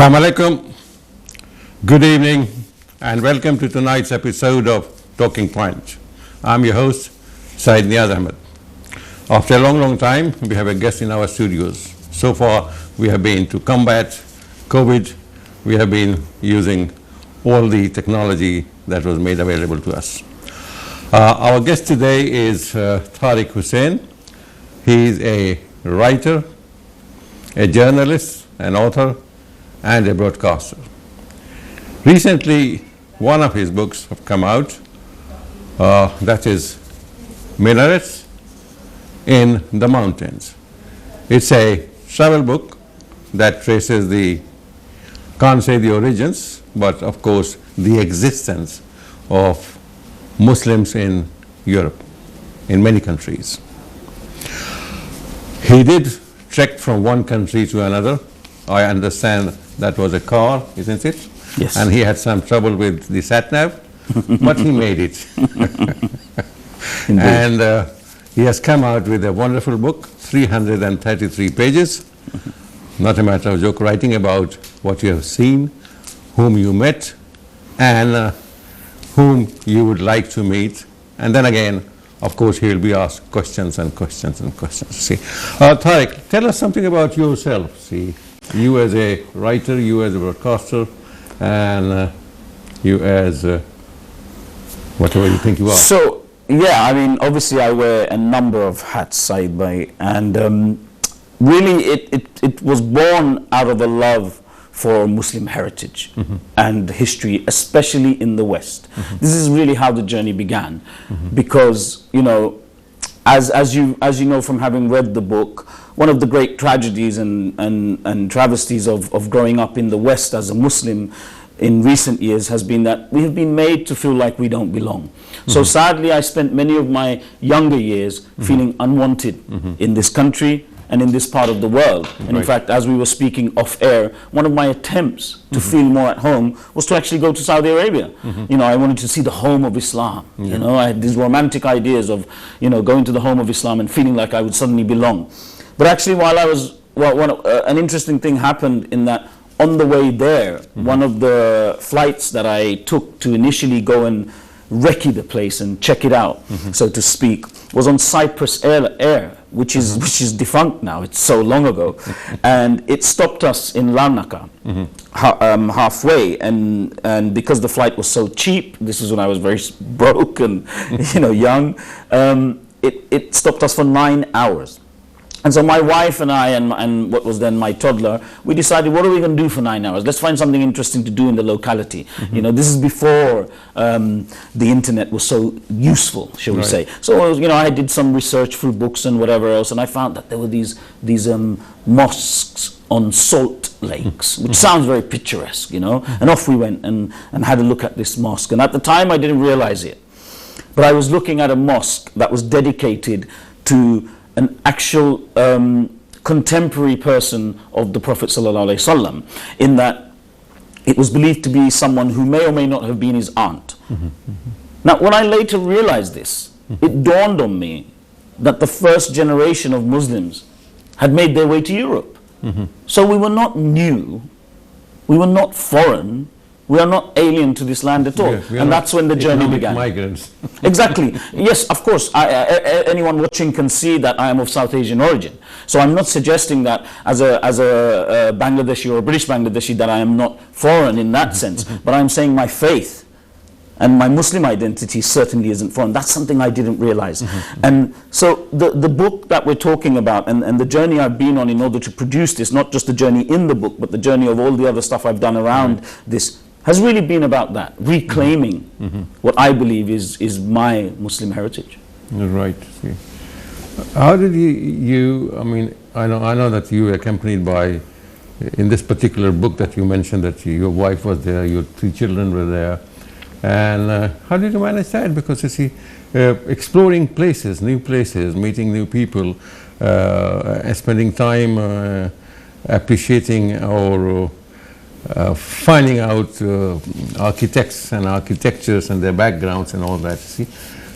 Assalamu alaikum, good evening, and welcome to tonight's episode of Talking Point. I'm your host, Syed Niyaz Ahmed. After a long time, we have a guest in our studios. So far, we have been to combat COVID. We have been using all the technology that was made available to us. Our guest today is Tariq Hussain. He is a writer, a journalist, an author, and a broadcaster. Recently, one of his books have come out, that is Minarets in the Mountains. It's a travel book that traces can't say the origins, but of course the existence of Muslims in Europe, in many countries. He did trek from one country to another. I understand that was a car, isn't it? Yes. And he had some trouble with the sat-nav, but he made it. And he has come out with a wonderful book, 333 pages. Not a matter of joke, writing about what you have seen, whom you met, and whom you would like to meet. And then again, of course, he will be asked questions and questions and questions. See, Tariq, tell us something about yourself. See, you as a writer, you as a broadcaster, and you as whatever you think you are. So, yeah, I mean, obviously I wear a number of hats, Saeed Bhai, and really it was born out of a love for Muslim heritage and history, especially in the West. This is really how the journey began, because, you know, as you know from having read the book, one of the great tragedies and travesties of growing up in the West as a Muslim in recent years has been that we have been made to feel like we don't belong. So sadly, I spent many of my younger years feeling unwanted in this country and in this part of the world. And in fact, as we were speaking off air, one of my attempts to feel more at home was to actually go to Saudi Arabia. You know, I wanted to see the home of Islam. You know, I had these romantic ideas of, you know, going to the home of Islam and feeling like I would suddenly belong. But actually, while I was, an interesting thing happened in that on the way there, one of the flights that I took to initially go and recce the place and check it out, so to speak, was on Cyprus Air, which is defunct now. It's so long ago, and it stopped us in Larnaca halfway, and because the flight was so cheap, this is when I was very broke and young, it stopped us for 9 hours. And so my wife and I and what was then my toddler, we decided, what are we going to do for 9 hours? Let's find something interesting to do in the locality. You know, this is before the internet was so useful, shall we say. So, you know, I did some research through books and whatever else, and I found that there were these mosques on salt lakes, which sounds very picturesque, you know. And off we went and had a look at this mosque. And at the time, I didn't realize it. But I was looking at a mosque that was dedicated to an actual contemporary person of the Prophet ﷺ, in that it was believed to be someone who may or may not have been his aunt. Now, when I later realized this, it dawned on me that the first generation of Muslims had made their way to Europe. So we were not new, we were not foreign, we are not alien to this land at all. And that's when the journey began. Migrants. Exactly. Yes, of course. Anyone watching can see that I am of South Asian origin. So I'm not suggesting that as a Bangladeshi or a British Bangladeshi that I am not foreign in that sense. But I'm saying my faith and my Muslim identity certainly isn't foreign. That's something I didn't realize. And so the book that we're talking about and the journey I've been on in order to produce this, not just the journey in the book, but the journey of all the other stuff I've done around this, has really been about that, reclaiming what I believe is my Muslim heritage. Right. See. How did you I mean, I know that you were accompanied by, in this particular book that you mentioned, that your wife was there, your 3 children were there, and how did you manage that? Because you see, exploring places, new places, meeting new people, spending time appreciating or finding out architects and architectures and their backgrounds and all that. See,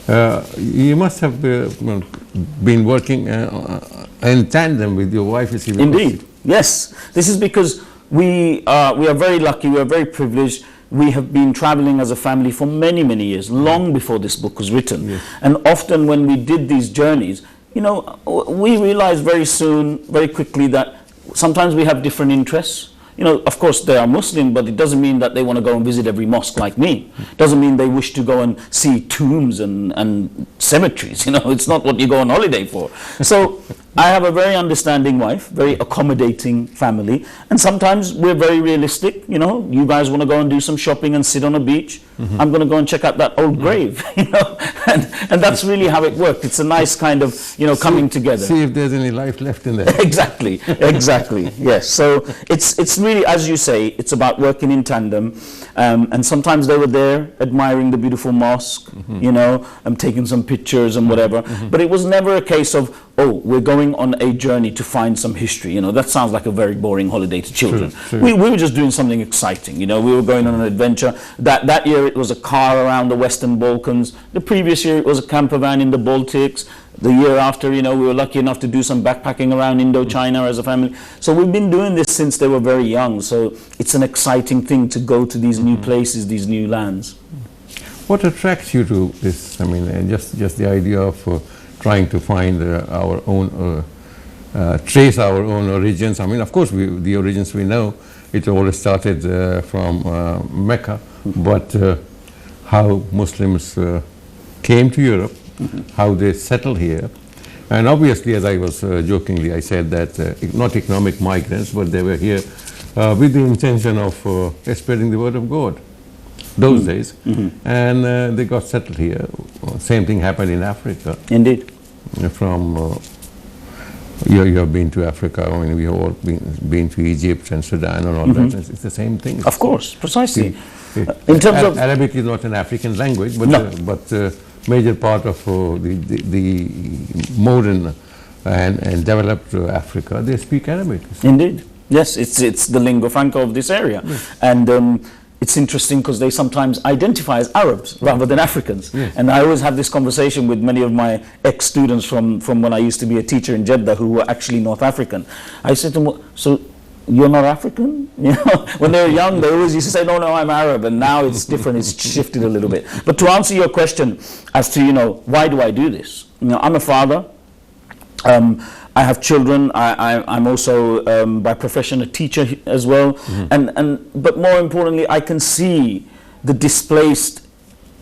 you must have been working in tandem with your wife. Indeed, yes. This is because we are very lucky, we are very privileged. We have been traveling as a family for many, many years, long before this book was written. Yes. And often when we did these journeys, you know, we realized very soon, very quickly, that sometimes we have different interests. You know, of course they are Muslim, but it doesn't mean that they want to go and visit every mosque like me. It doesn't mean they wish to go and see tombs and cemeteries. You know, it's not what you go on holiday for. So I have a very understanding wife, very accommodating family, and sometimes we're very realistic. You know, you guys want to go and do some shopping and sit on a beach. I'm going to go and check out that old grave. You know, and that's really how it worked. It's a nice kind of, you know, coming together. See if there's any life left in there. Exactly, exactly. Yes. So it's really, as you say, it's about working in tandem. And sometimes they were there admiring the beautiful mosque, you know, taking some pictures and whatever. But it was never a case of, oh, we're going on a journey to find some history. You know, that sounds like a very boring holiday to children. True. We were just doing something exciting. You know, we were going on an adventure. That year it was a car around the Western Balkans. The previous year it was a camper van in the Baltics. The year after, you know, we were lucky enough to do some backpacking around Indochina as a family. So we've been doing this since they were very young. So it's an exciting thing to go to these new places, these new lands. What attracts you to this? I mean, just the idea of trying to find our own, trace our own origins. I mean, of course, the origins we know, it all started from Mecca, but how Muslims came to Europe, how they settled here. And obviously, as I was jokingly, I said that not economic migrants, but they were here with the intention of spreading the word of God those days. And they got settled here. Same thing happened in Africa. Indeed. From you have been to Africa. I mean, we have all been to Egypt and Sudan and all that. It's the same thing. Of course, precisely. In terms of Arabic is not an African language, but no. Major part of the modern and developed Africa, they speak Arabic. Indeed, yes, it's the lingua franca of this area, and it's interesting because they sometimes identify as Arabs rather than Africans. And I always have this conversation with many of my ex-students from when I used to be a teacher in Jeddah who were actually North African. I said to them, so you're not African? You know, when they were young, they always used to say, no, I'm Arab. And now it's different. It's shifted a little bit. But to answer your question as to, you know, why do I do this? You know, I'm a father. I have children. I'm also, by profession, a teacher as well. But more importantly, I can see the displaced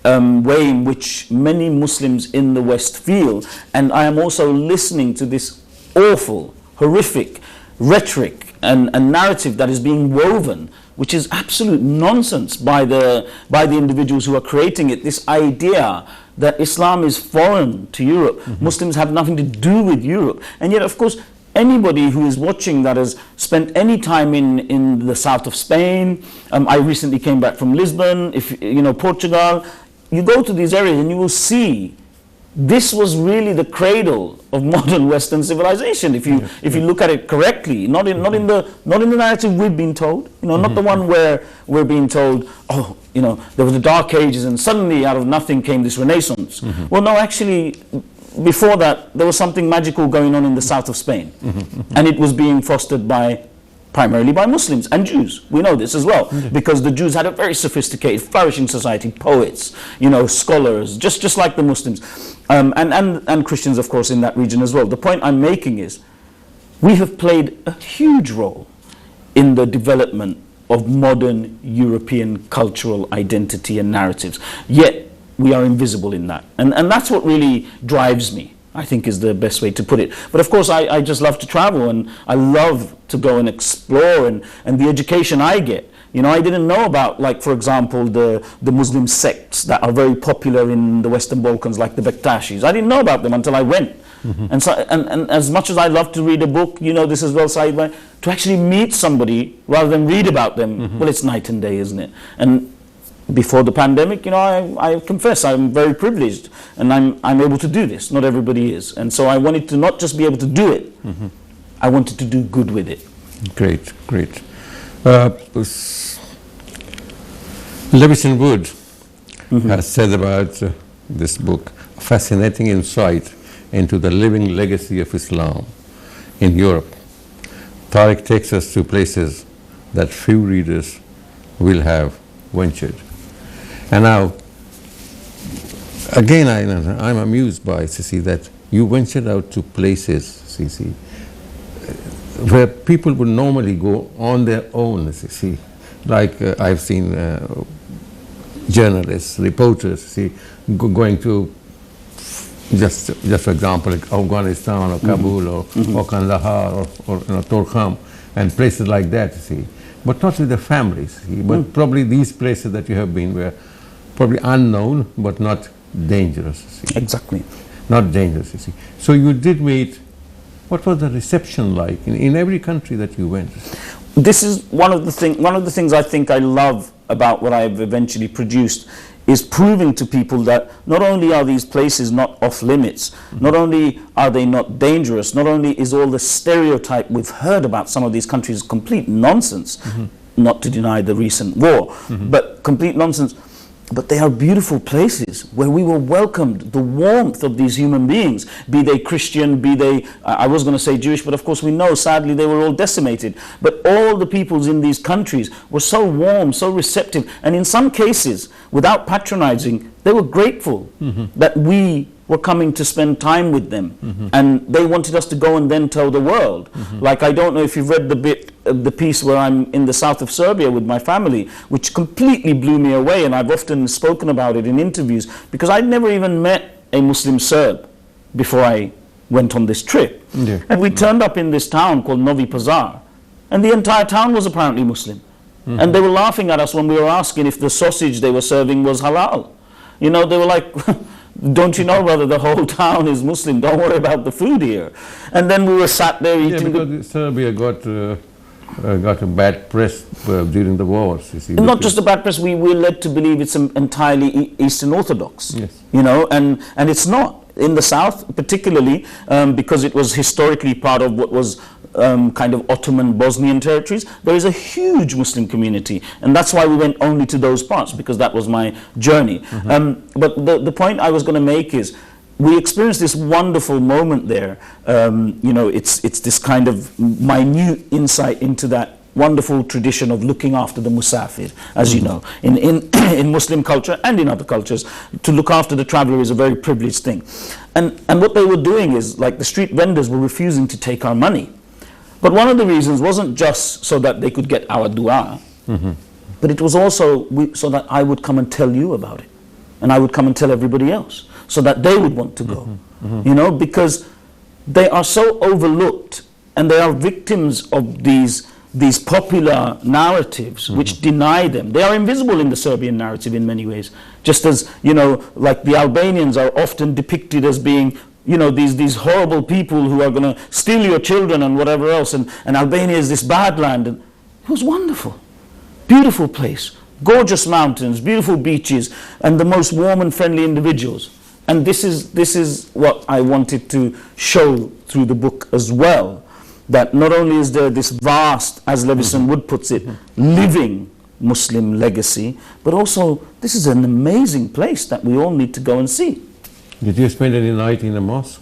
way in which many Muslims in the West feel. And I am also listening to this awful, horrific rhetoric and narrative that is being woven, which is absolute nonsense by the individuals who are creating it. This idea that Islam is foreign to Europe, Muslims have nothing to do with Europe, and yet, of course, anybody who is watching that has spent any time in the south of Spain. I recently came back from Lisbon. If you know Portugal, you go to these areas and you will see. This was really the cradle of modern Western civilization. If you look at it correctly, not in the narrative we've been told, you know, not the one where we're being told, oh, you know, there were the Dark Ages and suddenly out of nothing came this Renaissance. Well, no, actually, before that there was something magical going on in the south of Spain, and it was being fostered primarily by Muslims and Jews. We know this as well, because the Jews had a very sophisticated, flourishing society, poets, you know, scholars, just like the Muslims, and Christians, of course, in that region as well. The point I'm making is, we have played a huge role in the development of modern European cultural identity and narratives, yet we are invisible in that. And that's what really drives me, I think, is the best way to put it. But of course, I just love to travel, and I love to go and explore, and the education I get. You know, I didn't know about, like, for example, the Muslim sects that are very popular in the Western Balkans, like the Bektashis. I didn't know about them until I went. And so, and as much as I love to read a book, you know this as well, Saeed, to actually meet somebody rather than read about them, well, it's night and day, isn't it? And before the pandemic, you know, I confess I'm very privileged, and I'm able to do this. Not everybody is. And so I wanted to not just be able to do it, I wanted to do good with it. Great. Levison Wood has said about this book, a fascinating insight into the living legacy of Islam in Europe. Tariq takes us to places that few readers will have ventured. And now, again, I'm amused by, see, that you ventured out to places, see, where people would normally go on their own, see, like I've seen journalists, reporters, see, going to, just for example, like Afghanistan or Kabul or Kandahar or Torkham and places like that, see, but not with the families, see, but probably these places that you have been were probably unknown but not dangerous, see. Exactly. Not dangerous, you see. So you did meet, what was the reception like in every country that you went? This is one of the things I think I love about what I've eventually produced, is proving to people that not only are these places not off limits, not only are they not dangerous, not only is all the stereotype we've heard about some of these countries complete nonsense, not to deny the recent war, but complete nonsense, but they are beautiful places where we were welcomed, the warmth of these human beings, be they Christian, be they, I was going to say Jewish, but of course we know sadly they were all decimated. But all the peoples in these countries were so warm, so receptive, and in some cases, without patronizing, they were grateful that we were coming to spend time with them, and they wanted us to go and then tell the world. Like, I don't know if you've read the piece where I'm in the south of Serbia with my family, which completely blew me away, and I've often spoken about it in interviews, because I'd never even met a Muslim Serb before I went on this trip. And we turned up in this town called Novi Pazar, and the entire town was apparently Muslim. And they were laughing at us when we were asking if the sausage they were serving was halal. You know, they were like, don't you know, brother, the whole town is Muslim, don't worry about the food here. And then we were sat there eating. Yeah, because Serbia got a bad press during the wars, you see. Not just a bad press, we were led to believe it's entirely Eastern Orthodox. Yes. You know, and it's not. In the south, particularly, because it was historically part of what was kind of Ottoman Bosnian territories, there is a huge Muslim community, and that's why we went only to those parts, because that was my journey. But the point I was going to make is, we experienced this wonderful moment there. You know, it's this kind of minute insight into that wonderful tradition of looking after the musafir, as you know, in Muslim culture and in other cultures. To look after the traveler is a very privileged thing. And what they were doing is, like, the street vendors were refusing to take our money. But one of the reasons wasn't just so that they could get our dua, but it was also so that I would come and tell you about it, and I would come and tell everybody else, so that they would want to go. You know, because they are so overlooked, and they are victims of these popular narratives which deny them. They are invisible in the Serbian narrative in many ways. Just as, you know, like the Albanians are often depicted as being, you know, these horrible people who are going to steal your children and whatever else, and Albania is this bad land. And it was wonderful. Beautiful place. Gorgeous mountains, beautiful beaches, and the most warm and friendly individuals. And this is what I wanted to show through the book as well. That not only is there this vast, as Levison Wood puts it, living Muslim legacy, but also this is an amazing place that we all need to go and see. Did you spend any night in the mosque?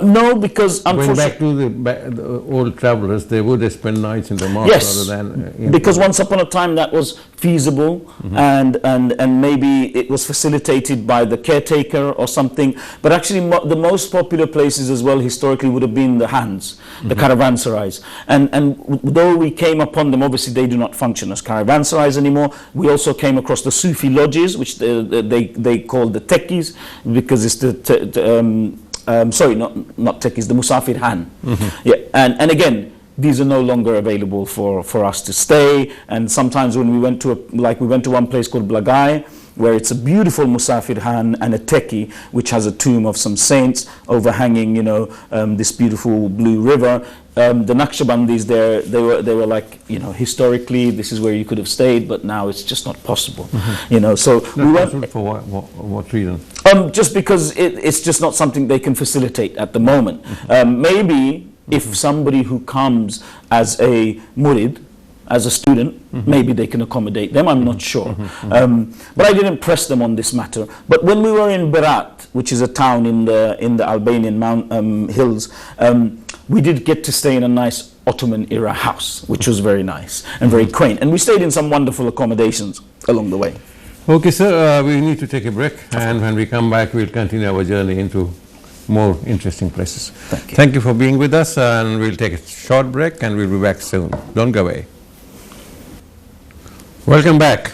No, because going back to the old travelers, they would spend nights in the mosque rather than because once upon a time that was feasible, and maybe it was facilitated by the caretaker or something. But actually, the most popular places as well historically would have been the hands, the caravanserais. And though we came upon them, obviously they do not function as caravanserais anymore. We also came across the Sufi lodges, which they call the tekis, because it's sorry, not techies, the Musafir Han. Yeah, and again, these are no longer available for us to stay. And sometimes when we went to one place called Blagai, where it's a beautiful Musafir Han and a teki, which has a tomb of some saints overhanging, you know, this beautiful blue river. The Naqshbandis there, they were like, you know, historically this is where you could have stayed, but now it's just not possible. You know, so we went for what reason? Just because it's just not something they can facilitate at the moment. Maybe if somebody who comes as a murid, as a student, maybe they can accommodate them, I'm not sure. But I didn't press them on this matter. But when we were in Berat, which is a town in the Albanian hills, we did get to stay in a nice Ottoman era house, which was very nice and very quaint. And we stayed in some wonderful accommodations along the way. Okay, sir, we need to take a break, and when we come back, we'll continue our journey into more interesting places. Thank you. Thank you for being with us, and we'll take a short break, and we'll be back soon. Don't go away. Welcome back.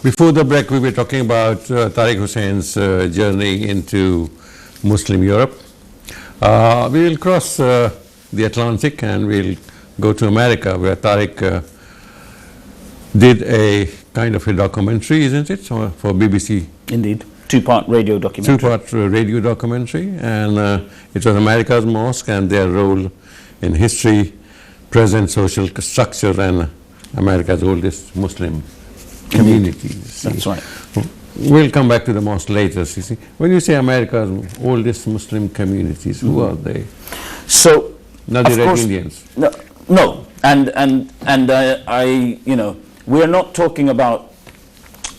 Before the break, we were talking about Tariq Hussein's journey into Muslim Europe. We will cross the Atlantic, and we'll go to America, where Tariq did a kind of a documentary, isn't it, for BBC? Indeed. Two-part radio documentary. Two-part radio documentary, and it was America's mosque and their role in history, present social structure, and America's oldest Muslim communities. That's right. We'll come back to the mosque later. See. When you say America's oldest Muslim communities, who are they? So, not the of Red course, Indians. No, and I, you know, we're not talking about.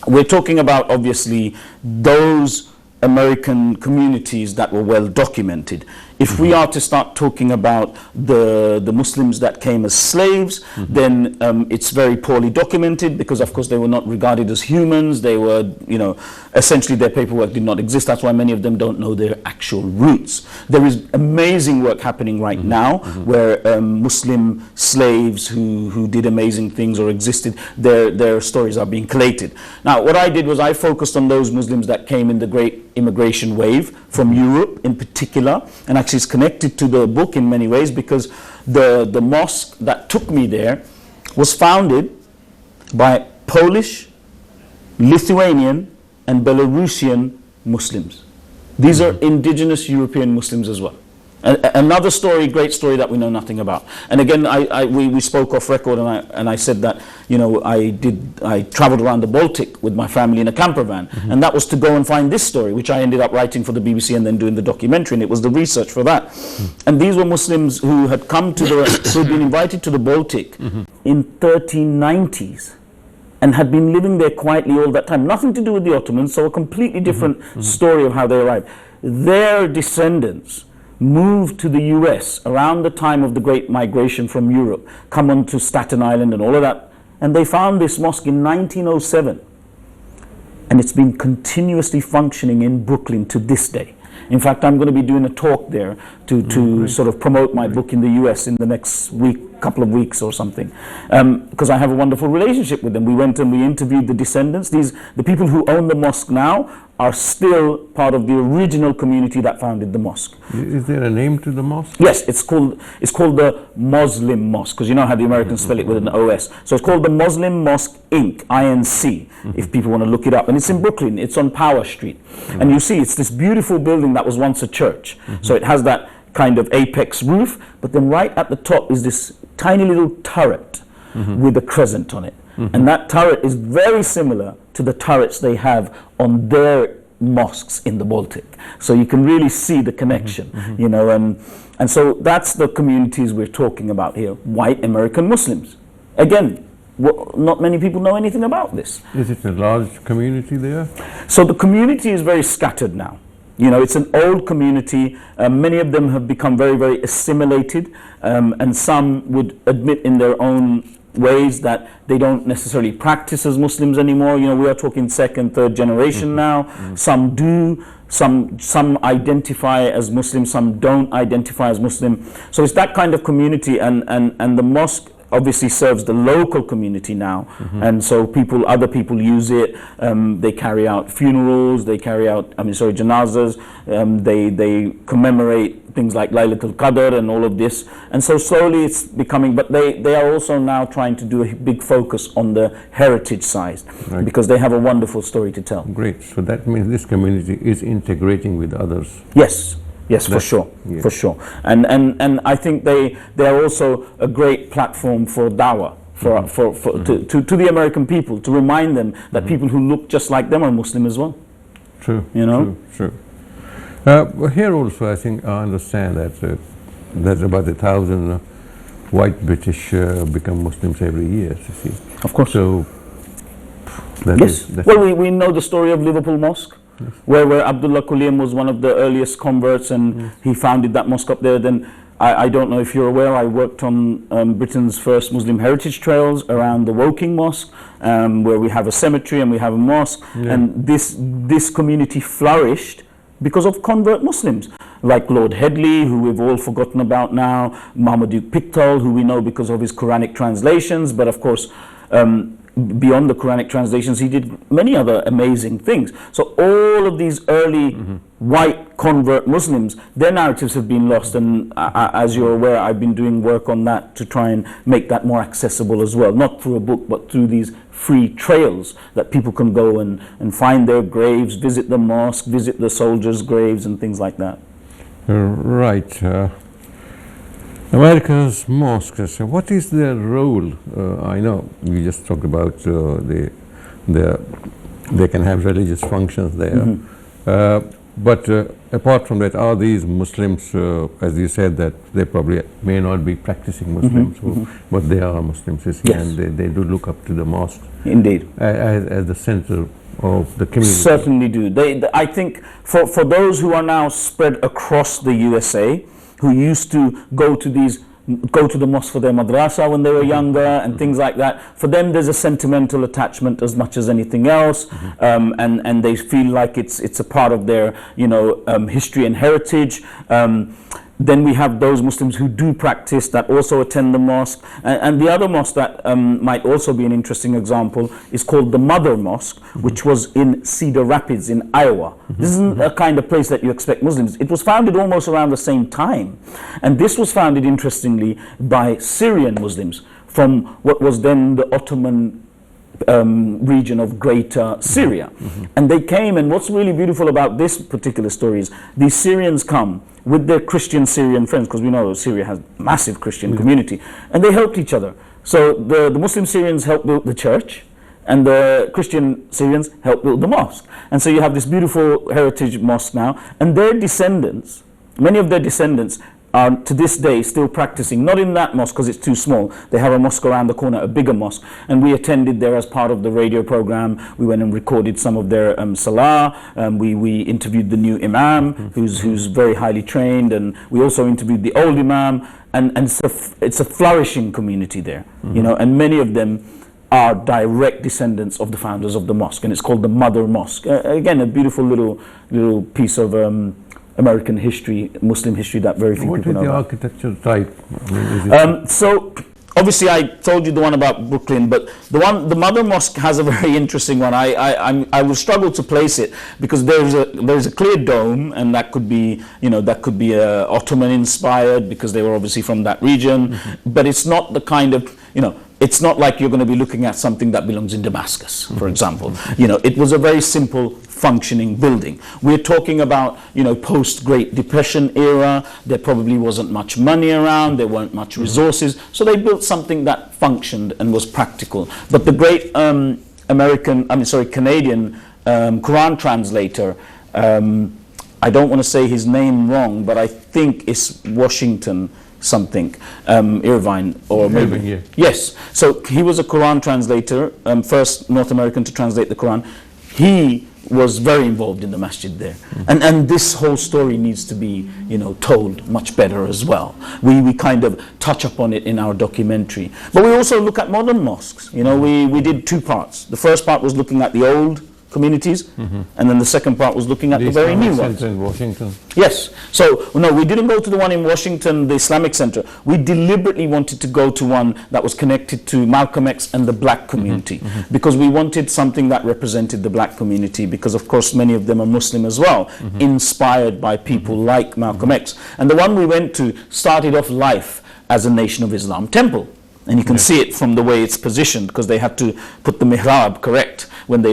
We're talking about obviously those American communities that were well documented. If we are to start talking about the Muslims that came as slaves, then it's very poorly documented, because of course they were not regarded as humans. They were, you know, essentially their paperwork did not exist. That's why many of them don't know their actual roots. There is amazing work happening right now where Muslim slaves who did amazing things or existed, their stories are being collated. Now, what I did was I focused on those Muslims that came in the great immigration wave from Europe in particular, and actually it's connected to the book in many ways, because the mosque that took me there was founded by Polish, Lithuanian and Belarusian Muslims. These are indigenous European Muslims as well. Another story, great story that we know nothing about. And again, we spoke off record, and I said that, you know, I traveled around the Baltic with my family in a camper van, and that was to go and find this story, which I ended up writing for the BBC and then doing the documentary, and it was the research for that. And these were Muslims who had come to who had been invited to the Baltic in 1390s. And had been living there quietly all that time. Nothing to do with the Ottomans, so a completely different story of how they arrived. Their descendants moved to the US around the time of the Great Migration from Europe, come on to Staten Island and all of that, and they found this mosque in 1907. And it's been continuously functioning in Brooklyn to this day. In fact, I'm going to be doing a talk there to sort of promote my book in the US in the next couple of weeks or something, because I have a wonderful relationship with them. We went and we interviewed the descendants. The people who own the mosque now are still part of the original community that founded the mosque. Is there a name to the mosque? Yes, it's called the Muslim Mosque, because you know how the Americans spell it with an OS. So it's called the Muslim Mosque Inc, INC, if people want to look it up. And it's in Brooklyn, it's on Power Street. And you see, it's this beautiful building that was once a church. So it has that kind of apex roof, but then right at the top is this tiny little turret with a crescent on it. And that turret is very similar to the turrets they have on their mosques in the Baltic. So you can really see the connection, you know, and so that's the communities we're talking about here, white American Muslims. Again, not many people know anything about this. Is it a large community there? So the community is very scattered now. You know, it's an old community. Many of them have become very, very assimilated, and some would admit in their own ways that they don't necessarily practice as Muslims anymore. You know, we are talking second, third generation now. Some do, some identify as Muslim, some don't identify as Muslim. So it's that kind of community, and the mosque obviously serves the local community now, and so other people use it. They carry out funerals, they carry out, janazas, they commemorate things like Laylatul Qadr and all of this, and so slowly it's becoming, but they are also now trying to do a big focus on the heritage side, because they have a wonderful story to tell. Great, so that means this community is integrating with others. Yes, for sure, for sure. And I think they are also a great platform for dawah, to the American people, to remind them that people who look just like them are Muslim as well. True, you know? True. Here also, I think I understand that there's about 1,000 white British become Muslims every year, you see. Of course. So, yes. Well, we know the story of Liverpool Mosque. Yes. Where Abdullah Qulim was one of the earliest converts, and he founded that mosque up there. Then I don't know if you're aware, I worked on Britain's first Muslim heritage trails around the Woking Mosque, where we have a cemetery and we have a mosque. Yeah. And this community flourished because of convert Muslims, like Lord Headley, who we've all forgotten about now, Marmaduke Pickthall, who we know because of his Quranic translations, but of course, beyond the Quranic translations, he did many other amazing things. So all of these early white convert Muslims, their narratives have been lost, and as you're aware, I've been doing work on that to try and make that more accessible as well, not through a book, but through these free trails that people can go and find their graves, visit the mosque, visit the soldiers' graves and things like that. Right. America's mosques, what is their role? I know you just talked about they can have religious functions there. But apart from that, are these Muslims, as you said, that they probably may not be practicing Muslims, but they are Muslims, you see, Yes. and they do look up to the mosque Indeed. as the center of the community. Certainly do. I think for those who are now spread across the USA, who used to go to the mosque for their madrasa when they were younger and things like that, for them there's a sentimental attachment as much as anything else, and they feel like it's a part of their history and heritage. Then we have those Muslims who do practice, that also attend the mosque. And the other mosque that might also be an interesting example is called the Mother Mosque, which was in Cedar Rapids in Iowa. This isn't a kind of place that you expect Muslims. It was founded almost around the same time. And this was founded, interestingly, by Syrian Muslims from what was then the Ottoman region of Greater Syria. And they came, and what's really beautiful about this particular story is these Syrians come with their Christian Syrian friends, because we know Syria has a massive Christian community, and they helped each other. So the Muslim Syrians helped build the church, and the Christian Syrians helped build the mosque. And so you have this beautiful heritage mosque now, and their descendants, many of their descendants, are to this day still practicing, not in that mosque because it's too small. They have a mosque around the corner, a bigger mosque, and we attended there as part of the radio program. We went and recorded some of their salah. We interviewed the new imam, who's very highly trained, and we also interviewed the old imam, and it's a flourishing community there, and many of them are direct descendants of the founders of the mosque, and it's called the Mother Mosque. Again, a beautiful little piece of American history, Muslim history that very few people know. What is the about. architecture type? I mean, is it So obviously I told you the one about Brooklyn, but the Mother Mosque has a very interesting one. I will struggle to place it because there's a clear dome, and that could be Ottoman inspired because they were obviously from that region, but it's not the kind of it's not like you're going to be looking at something that belongs in Damascus, for example. It was a very simple functioning building. We're talking about, post-Great Depression era. There probably wasn't much money around. There weren't much resources. So they built something that functioned and was practical. But the great Canadian Quran translator, I don't want to say his name wrong, but I think it's Washington something, Irvine, or maybe, Irving, yeah. Yes. So he was a Quran translator, first North American to translate the Quran. He was very involved in the masjid there, and this whole story needs to be told much better as well. We kind of touch upon it in our documentary, but we also look at modern mosques. We did two parts. The first part was looking at the old communities, and then the second part was looking at the very new ones. in Washington. Yes. So, no, we didn't go to the one in Washington, the Islamic Center. We deliberately wanted to go to one that was connected to Malcolm X and the black community, because we wanted something that represented the black community, because of course many of them are Muslim as well, inspired by people like Malcolm X. And the one we went to started off life as a Nation of Islam temple. And you can see it from the way it's positioned, because they had to put the mihrab correct when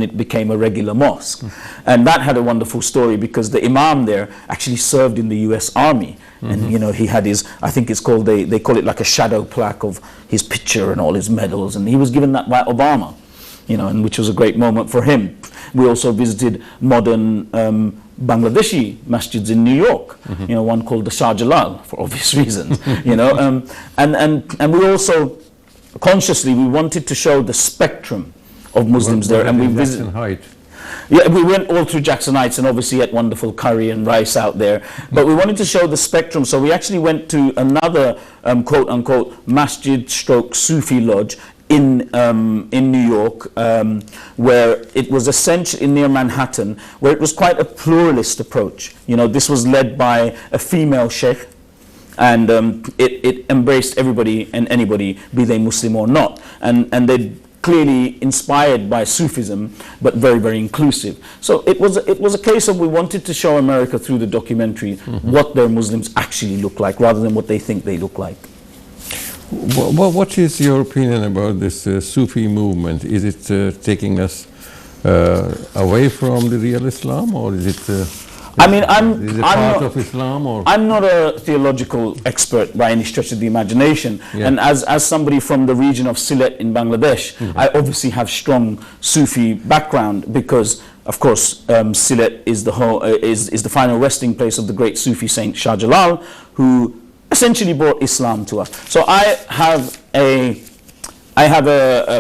it became a regular mosque. And that had a wonderful story, because the imam there actually served in the US Army. And he had his, I think it's called, they call it like a shadow plaque of his picture and all his medals, and he was given that by Obama, and which was a great moment for him. We also visited modern Bangladeshi masjids in New York, one called the Shah Jalal, for obvious reasons, and we also consciously we wanted to show the spectrum of Muslims there, and we visited. Height. Yeah, we went all through Jackson Heights and obviously had wonderful curry and rice out there. But we wanted to show the spectrum, so we actually went to another quote-unquote masjid stroke Sufi lodge in New York, where it was essentially near Manhattan, where it was quite a pluralist approach. You know, this was led by a female sheikh, and it embraced everybody and anybody, be they Muslim or not. And they clearly inspired by Sufism, but very, very inclusive. So it was a case of we wanted to show America through the documentary what their Muslims actually look like, rather than what they think they look like. What is your opinion about this Sufi movement? Is it taking us away from the real Islam, or is it? I mean, is it part of Islam, or? I'm not a theological expert by any stretch of the imagination, Yeah. and as somebody from the region of Sylhet in Bangladesh, I obviously have strong Sufi background because, of course, Sylhet is the final resting place of the great Sufi saint Shah Jalal, who essentially brought Islam to us. So I have a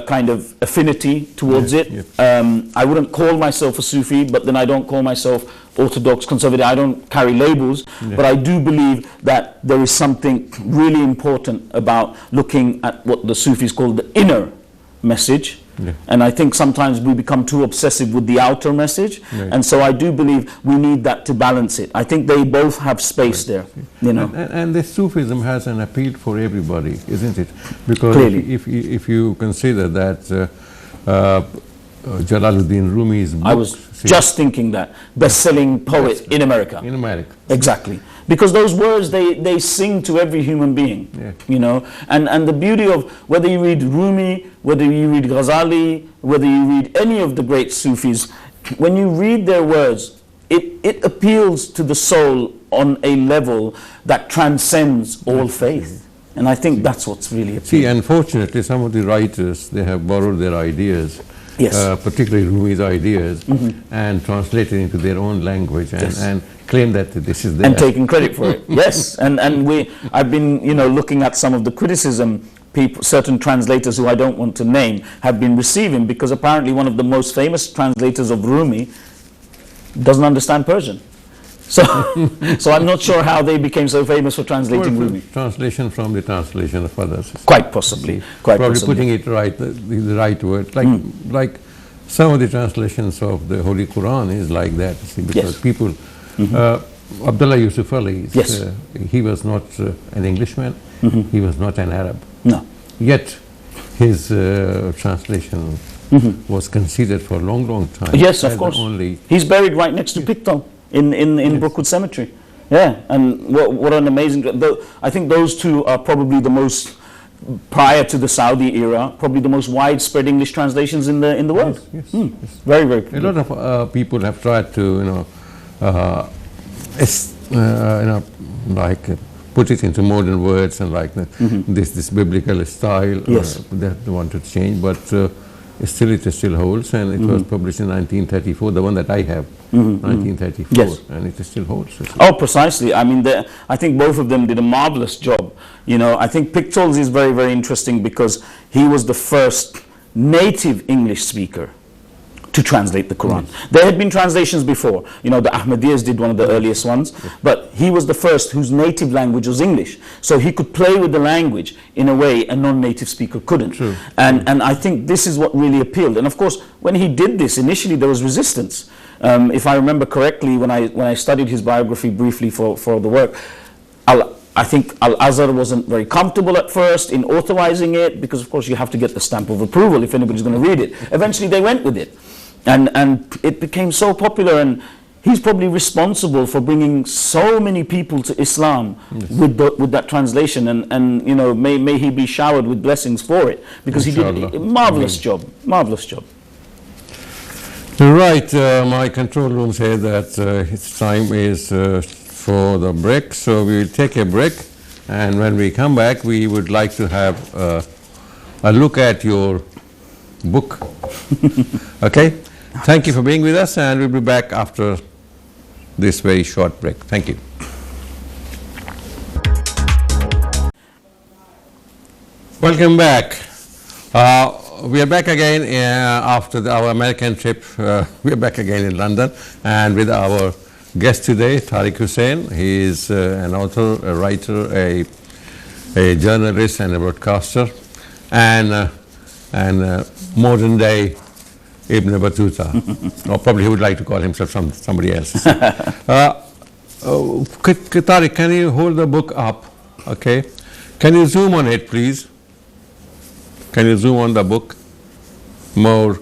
kind of affinity towards it. I wouldn't call myself a Sufi, but then I don't call myself orthodox, conservative. I don't carry labels, but I do believe that there is something really important about looking at what the Sufis call the inner message. And I think sometimes we become too obsessive with the outer message, and so I do believe we need that to balance it. I think they both have space there, you know. And the Sufism has an appeal for everybody, isn't it? Because Clearly. if you consider that Jalaluddin Rumi's book, I was just thinking that best-selling poet in America. in America. Exactly. Because those words, they sing to every human being, you know. And the beauty of whether you read Rumi, whether you read Ghazali, whether you read any of the great Sufis, when you read their words, it appeals to the soul on a level that transcends all faith. And I think that's what's really appealing. See, unfortunately, some of the writers, they have borrowed their ideas, particularly Rumi's ideas, and translated into their own language, and claim that this is theirs. And taking credit for it. Yes, and I've been, you know, looking at some of the criticism certain translators who I don't want to name have been receiving, because apparently one of the most famous translators of Rumi doesn't understand Persian. So, so I'm not sure how they became so famous for translating Rumi. Translation from the translation of others. Quite possibly. Probably putting it right, the right word. Like some of the translations of the Holy Quran is like that, see, because people, Abdullah Yusuf Ali, he was not an Englishman, he was not an Arab. No. Yet his translation was considered for a long, long time. Yes, of course. He's buried right next to Picton in Brookwood Cemetery. Yeah, and what an amazing... I think those two are probably the most, prior to the Saudi era, probably the most widespread English translations in the world. Yes. Very, very cool. A lot of people have tried to, put it into modern words and like this biblical style. They want to change, but it still holds, and it was published in 1934, the one that I have, 1934, and it still holds. Oh, precisely. I mean, I think both of them did a marvelous job. You know, I think Pictols is very, very interesting because he was the first native English speaker to translate the Quran. There had been translations before. You know, the Ahmadiyyas did one of the earliest ones, but he was the first whose native language was English. So he could play with the language in a way a non-native speaker couldn't. And I think this is what really appealed. And of course, when he did this, initially there was resistance. If I remember correctly, when I studied his biography briefly for the work, I think Al-Azhar wasn't very comfortable at first in authorizing it, because of course you have to get the stamp of approval if anybody's going to read it. Eventually they went with it. And it became so popular, and he's probably responsible for bringing so many people to Islam with that translation, and you know, may he be showered with blessings for it, because he did a marvelous job, marvelous job. Right, my control room says that its time is for the break, so we will take a break, and when we come back we would like to have a look at your book. Okay? Thank you for being with us, and we'll be back after this very short break. Thank you. Welcome back. We are back again after our American trip. We are back again in London, and with our guest today, Tariq Hussain. He is an author, a writer, a journalist, and a broadcaster, and modern day Ibn Battuta, or probably he would like to call himself somebody else. Tariq, can you hold the book up? Okay. Can you zoom on it, please? Can you zoom on the book? More.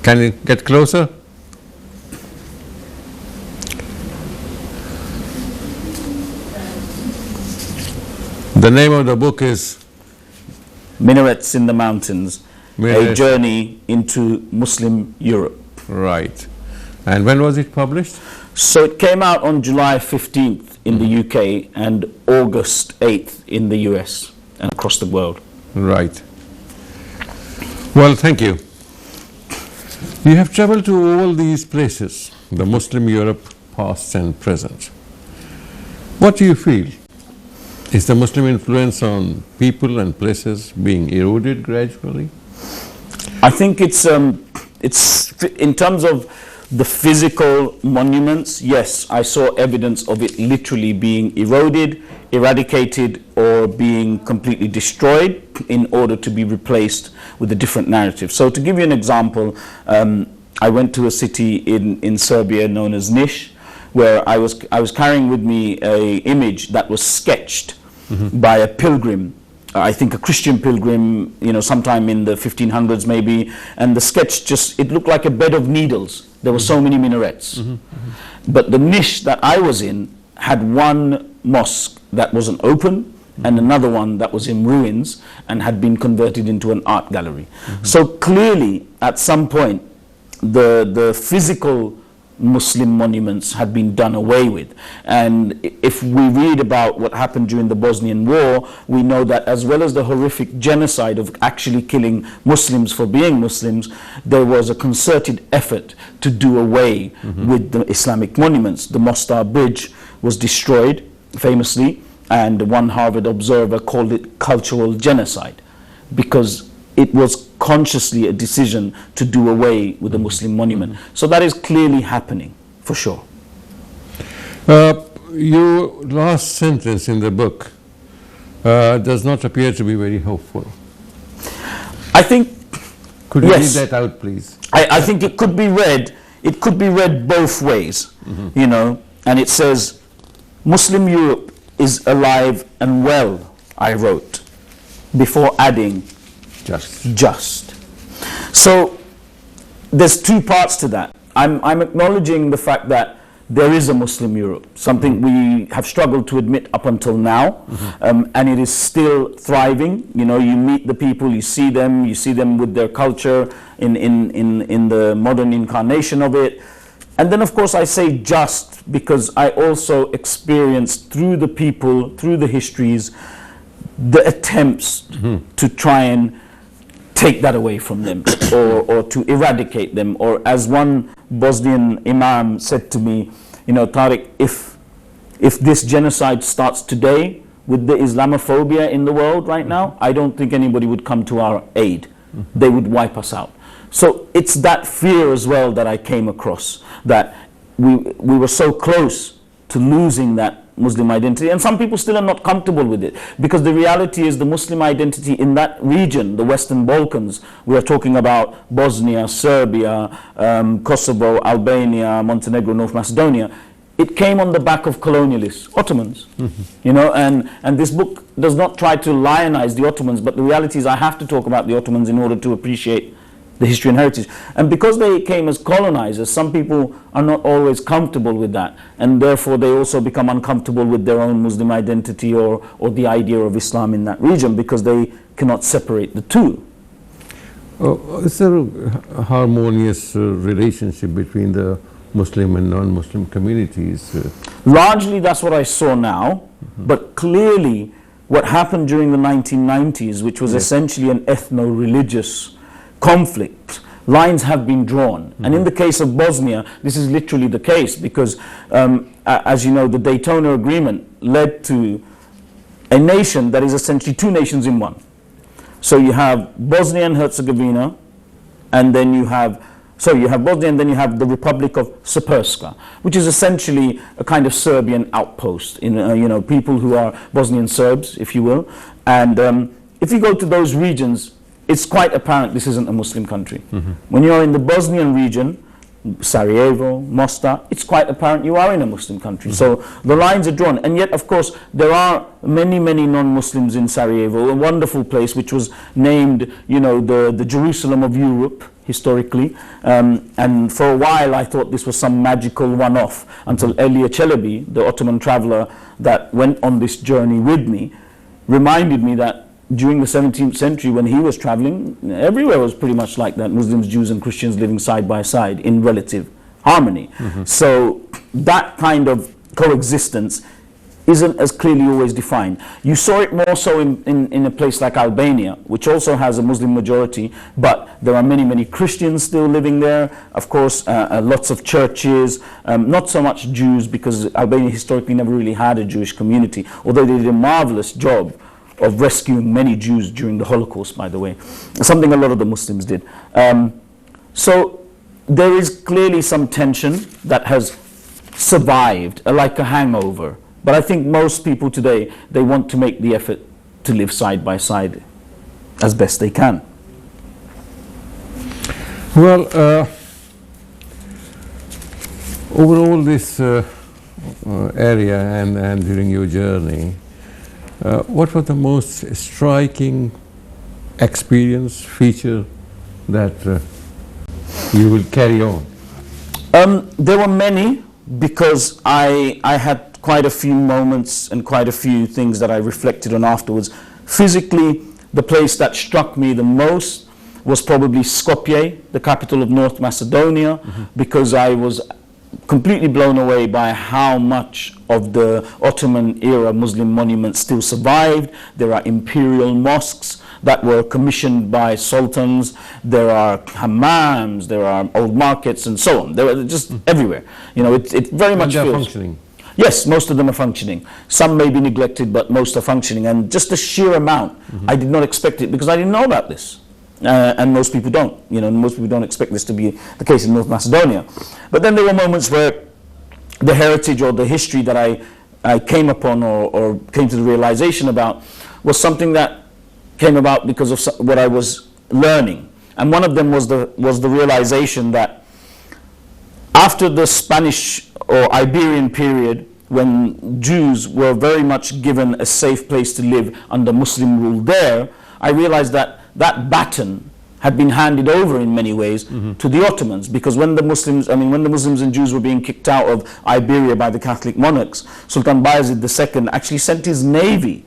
Can you get closer? The name of the book is Minarets in the Mountains, a journey into Muslim Europe. Right. And when was it published? So it came out on July 15th in the UK and August 8th in the US and across the world. Right. Well, thank you. You have traveled to all these places, the Muslim Europe, past and present. What do you feel? Is the Muslim influence on people and places being eroded gradually? I think it's in terms of the physical monuments, yes, I saw evidence of it literally being eroded, eradicated, or being completely destroyed in order to be replaced with a different narrative. So to give you an example, I went to a city in Serbia known as Niš, where I was carrying with me an image that was sketched by a pilgrim, I think a Christian pilgrim, sometime in the 1500s maybe, and the sketch it looked like a bed of needles. There were so many minarets. But the Niš that I was in had one mosque that wasn't open and another one that was in ruins and had been converted into an art gallery. So clearly, at some point, the physical Muslim monuments had been done away with. And if we read about what happened during the Bosnian War, we know that as well as the horrific genocide of actually killing Muslims for being Muslims, there was a concerted effort to do away with the Islamic monuments. The Mostar Bridge was destroyed, famously, and one Harvard observer called it cultural genocide, because it was consciously a decision to do away with the Muslim monument. So that is clearly happening, for sure. Your last sentence in the book does not appear to be very hopeful. I think, could you read that out, please? I think it could be read both ways, and it says, Muslim Europe is alive and well, I wrote, before adding, just. So there's two parts to that. I'm acknowledging the fact that there is a Muslim Europe, something we have struggled to admit up until now, and it is still thriving. You meet the people, you see them with their culture in the modern incarnation of it. And then of course I say just because I also experienced through the people, through the histories, the attempts to try and take that away from them or to eradicate them. Or as one Bosnian imam said to me, Tariq, if this genocide starts today with the Islamophobia in the world right now, I don't think anybody would come to our aid. They would wipe us out. So it's that fear as well that I came across, that we were so close to losing that Muslim identity, and some people still are not comfortable with it, because the reality is the Muslim identity in that region, the Western Balkans, we are talking about Bosnia, Serbia, Kosovo, Albania, Montenegro, North Macedonia, it came on the back of colonialists, Ottomans, and this book does not try to lionize the Ottomans, but the reality is I have to talk about the Ottomans in order to appreciate the history and heritage. And because they came as colonizers, some people are not always comfortable with that, and therefore they also become uncomfortable with their own Muslim identity or the idea of Islam in that region, because they cannot separate the two. Is there a harmonious relationship between the Muslim and non-Muslim communities? Largely that's what I saw now, but clearly what happened during the 1990s, which was essentially an ethno-religious conflict, lines have been drawn. And in the case of Bosnia, this is literally the case, because as you know, the Daytona Agreement led to a nation that is essentially two nations in one. So you have Bosnia and Herzegovina, and then you have Bosnia, and then you have the Republic of Srpska, which is essentially a kind of Serbian outpost, in people who are Bosnian Serbs, if you will. And if you go to those regions, it's quite apparent this isn't a Muslim country. When you're in the Bosnian region, Sarajevo, Mostar, it's quite apparent you are in a Muslim country. So the lines are drawn. And yet, of course, there are many, many non-Muslims in Sarajevo, a wonderful place which was named, the Jerusalem of Europe, historically. And for a while, I thought this was some magical one-off, until Elia Çelebi, the Ottoman traveler that went on this journey with me, reminded me that during the 17th century, when he was traveling, everywhere was pretty much like that. Muslims, Jews and Christians living side by side in relative harmony. So that kind of coexistence isn't as clearly always defined. You saw it more so in a place like Albania, which also has a Muslim majority, but there are many, many Christians still living there. Of course, lots of churches, not so much Jews, because Albania historically never really had a Jewish community, although they did a marvelous job of rescuing many Jews during the Holocaust, by the way, something a lot of the Muslims did. So there is clearly some tension that has survived, like a hangover. But I think most people today, they want to make the effort to live side by side as best they can. Well, over all this area and during your journey, what was the most striking experience, feature that you will carry on? There were many, because I had quite a few moments and quite a few things that I reflected on afterwards. Physically, the place that struck me the most was probably Skopje, the capital of North Macedonia, because I was completely blown away by how much of the Ottoman era Muslim monuments still survived. There are imperial mosques that were commissioned by sultans. There are hammams, there are old markets, and so on. They're just everywhere. It very much feels functioning. Yes, most of them are functioning. Some may be neglected, but most are functioning. And just the sheer amount, I did not expect it, because I didn't know about this. And most people don't. Most people don't expect this to be the case in North Macedonia. But then there were moments where the heritage or the history that I came upon or came to the realization about was something that came about because of what I was learning. And one of them was the realization that after the Spanish or Iberian period, when Jews were very much given a safe place to live under Muslim rule there, I realized that baton had been handed over in many ways to the Ottomans, because when the Muslims and Jews were being kicked out of Iberia by the Catholic monarchs, Sultan Bayezid II actually sent his navy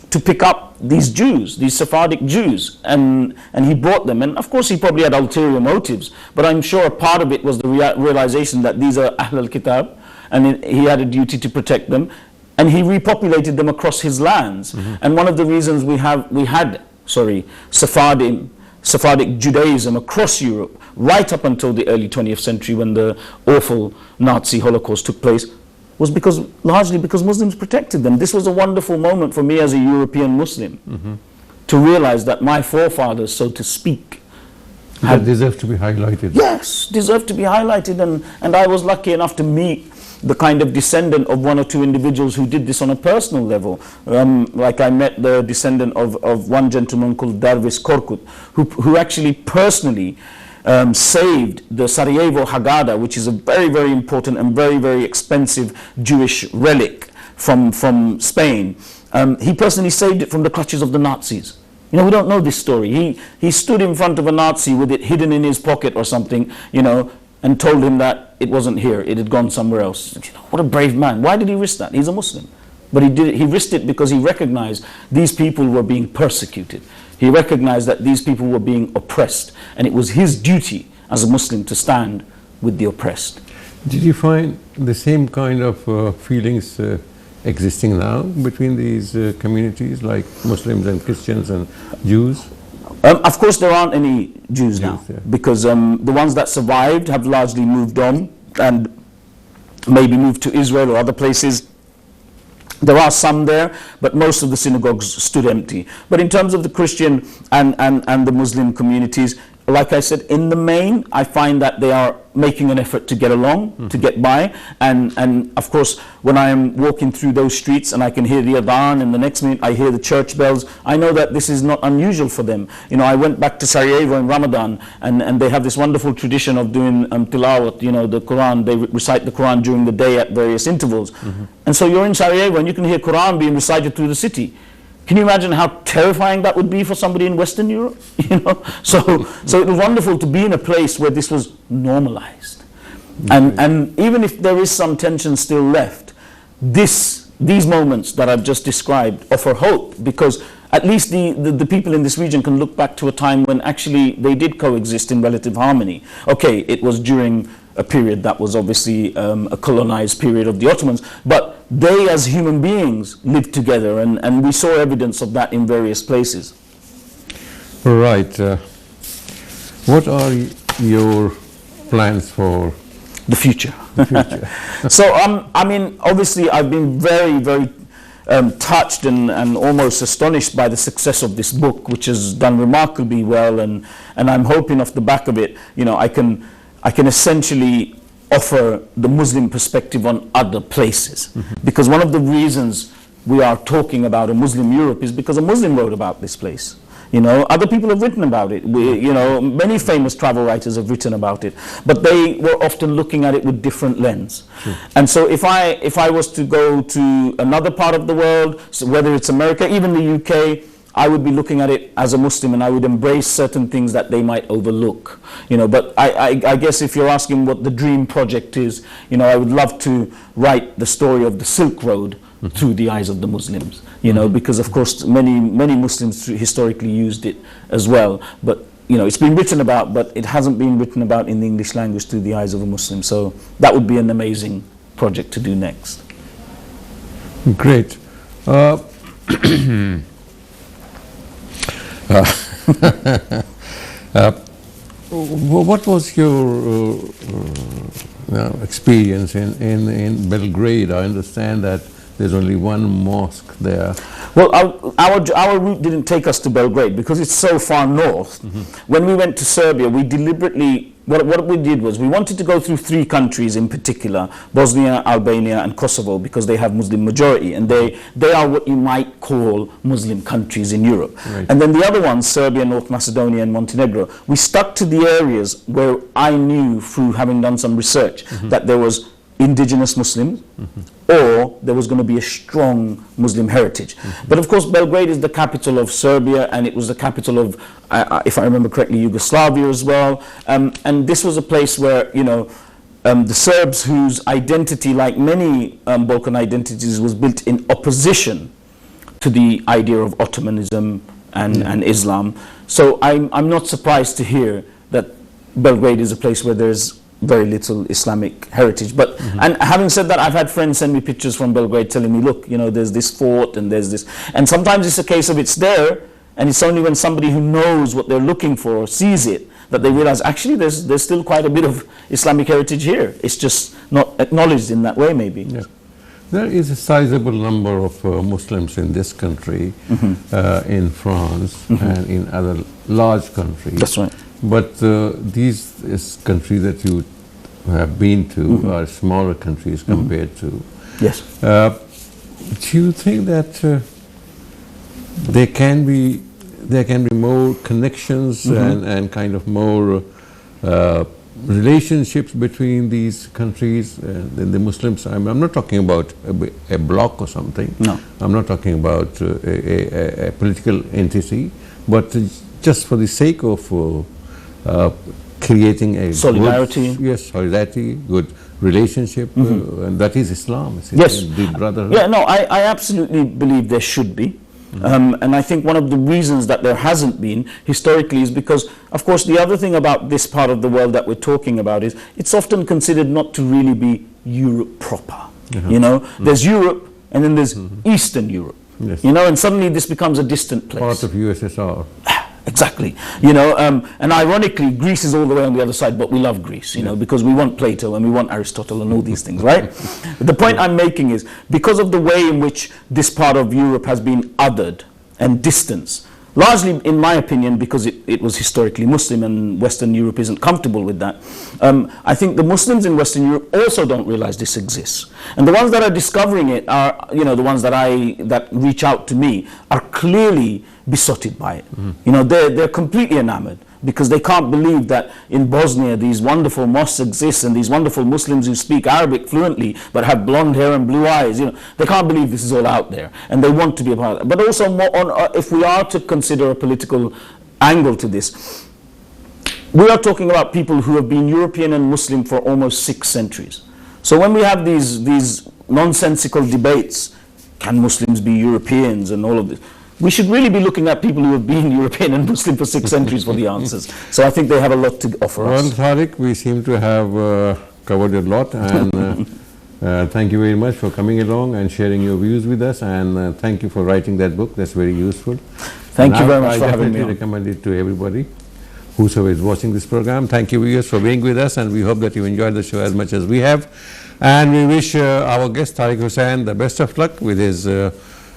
to pick up these Jews, these Sephardic Jews, and he brought them. And of course he probably had ulterior motives, but I'm sure a part of it was the realization that these are Ahl al-Kitab, and he had a duty to protect them, and he repopulated them across his lands. And one of the reasons we had Sephardic Judaism across Europe right up until the early 20th century, when the awful Nazi Holocaust took place, was largely because Muslims protected them. This was a wonderful moment for me as a European Muslim to realize that my forefathers, so to speak, had deserved to be highlighted. Yes, deserved to be highlighted, and I was lucky enough to meet the kind of descendant of one or two individuals who did this on a personal level. Like I met the descendant of one gentleman called Darvis Korkut, who actually personally saved the Sarajevo Haggadah, which is a very, very important and very, very expensive Jewish relic from Spain. He personally saved it from the clutches of the Nazis. We don't know this story. He stood in front of a Nazi with it hidden in his pocket or something, and told him that it wasn't here, it had gone somewhere else. What a brave man. Why did he risk that? He's a Muslim. But he risked it because he recognized these people were being persecuted. He recognized that these people were being oppressed, and it was his duty as a Muslim to stand with the oppressed. Did you find the same kind of feelings existing now between these communities, like Muslims and Christians and Jews? Of course there aren't any Jews now, yeah. because the ones that survived have largely moved on and maybe moved to Israel or other places. There are some there, but most of the synagogues stood empty. But in terms of the Christian and the Muslim communities, like I said, in the main, I find that they are making an effort to get along, to get by. And of course, when I am walking through those streets and I can hear the adhan, and the next minute I hear the church bells, I know that this is not unusual for them. You know, I went back to Sarajevo in Ramadan, and they have this wonderful tradition of doing tilawat, you know, the Quran. They recite the Quran during the day at various intervals. And so you're in Sarajevo and you can hear Quran being recited through the city. Can you imagine how terrifying that would be for somebody in Western Europe? You know, so it was wonderful to be in a place where this was normalized, and even if there is some tension still left, these moments that I've just described offer hope, because at least the people in this region can look back to a time when actually they did coexist in relative harmony. Okay, it was during a period that was obviously a colonized period of the Ottomans, but they as human beings lived together, and we saw evidence of that in various places. Right. What are your plans for the future? So I mean, obviously I've been very, very touched and almost astonished by the success of this book, which has done remarkably well, and I'm hoping off the back of it, you know, I can essentially offer the Muslim perspective on other places. Because one of the reasons we are talking about a Muslim Europe is because a Muslim wrote about this place. You know, other people have written about it. You know, many famous travel writers have written about it, but they were often looking at it with different lens. And so if I was to go to another part of the world, so whether it's America, even the UK, I would be looking at it as a Muslim, and I would embrace certain things that they might overlook. You know, but I guess if you're asking what the dream project is, you know, I would love to write the story of the Silk Road through the eyes of the Muslims. You know, because of course many Muslims historically used it as well. But you know, it's been written about, but it hasn't been written about in the English language through the eyes of a Muslim. So that would be an amazing project to do next. Great. What was your experience in Belgrade? I understand that there's only one mosque there. Well, our route didn't take us to Belgrade because it's so far north. When we went to Serbia, we deliberately, what we did was we wanted to go through 3 countries in particular, Bosnia, Albania and Kosovo, because they have Muslim majority, and they are what you might call Muslim countries in Europe. Right. And then the other ones, Serbia, North Macedonia and Montenegro, we stuck to the areas where I knew through having done some research that there was indigenous Muslims, or there was going to be a strong Muslim heritage. But of course Belgrade is the capital of Serbia, and it was the capital of, if I remember correctly, Yugoslavia as well. And this was a place where, you know, the Serbs, whose identity, like many Balkan identities, was built in opposition to the idea of Ottomanism and Islam. So I'm not surprised to hear that Belgrade is a place where there's very little Islamic heritage. But and having said that, I've had friends send me pictures from Belgrade telling me, look, you know, there's this fort and there's this, and sometimes it's a case of it's there, and it's only when somebody who knows what they're looking for sees it that they realize actually there's still quite a bit of Islamic heritage here. It's just not acknowledged in that way, maybe. Yeah. There is a sizable number of Muslims in this country, in France and in other large countries. That's right. But these countries that you have been to are smaller countries compared to. Yes. Do you think that there can be more connections and kind of more relationships between these countries and the Muslims? I'm not talking about a bloc or something. No. I'm not talking about a political entity, but just for the sake of creating a solidarity. Good, solidarity, good relationship, and that is Islam. Yes. The brotherhood. Yeah, no, I absolutely believe there should be. And I think one of the reasons that there hasn't been historically is because, of course, the other thing about this part of the world that we're talking about is it's often considered not to really be Europe proper. You know, there's Europe and then there's Eastern Europe. Yes. You know, and suddenly this becomes a distant place. Part of USSR. Exactly. You know, and ironically, Greece is all the way on the other side, but we love Greece, you know, because we want Plato and we want Aristotle and all these things, right? The point I'm making is, because of the way in which this part of Europe has been othered and distanced, largely, in my opinion, because it was historically Muslim and Western Europe isn't comfortable with that, I think the Muslims in Western Europe also don't realize this exists. And the ones that are discovering it are, you know, the ones that reach out to me are clearly besotted by it. You know, they're completely enamored, because they can't believe that in Bosnia these wonderful mosques exist and these wonderful Muslims who speak Arabic fluently but have blonde hair and blue eyes. You know, they can't believe this is all out there, and they want to be a part of it. But also, more on, if we are to consider a political angle to this, we are talking about people who have been European and Muslim for almost 6 centuries. So when we have these nonsensical debates, can Muslims be Europeans and all of this, we should really be looking at people who have been European and Muslim for 6 centuries for the answers. So I think they have a lot to offer us. Well, Tariq, we seem to have covered a lot, and thank you very much for coming along and sharing your views with us, and thank you for writing that book. That's very useful. Thank you very much for having me on. I definitely recommend it to everybody whosoever is watching this program. Thank you, viewers, for being with us, and we hope that you enjoyed the show as much as we have. And we wish our guest, Tariq Hussain, the best of luck with his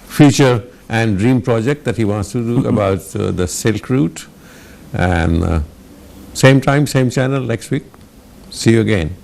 future and dream project that he wants to do about the Silk Route. And same time, same channel next week. See you again.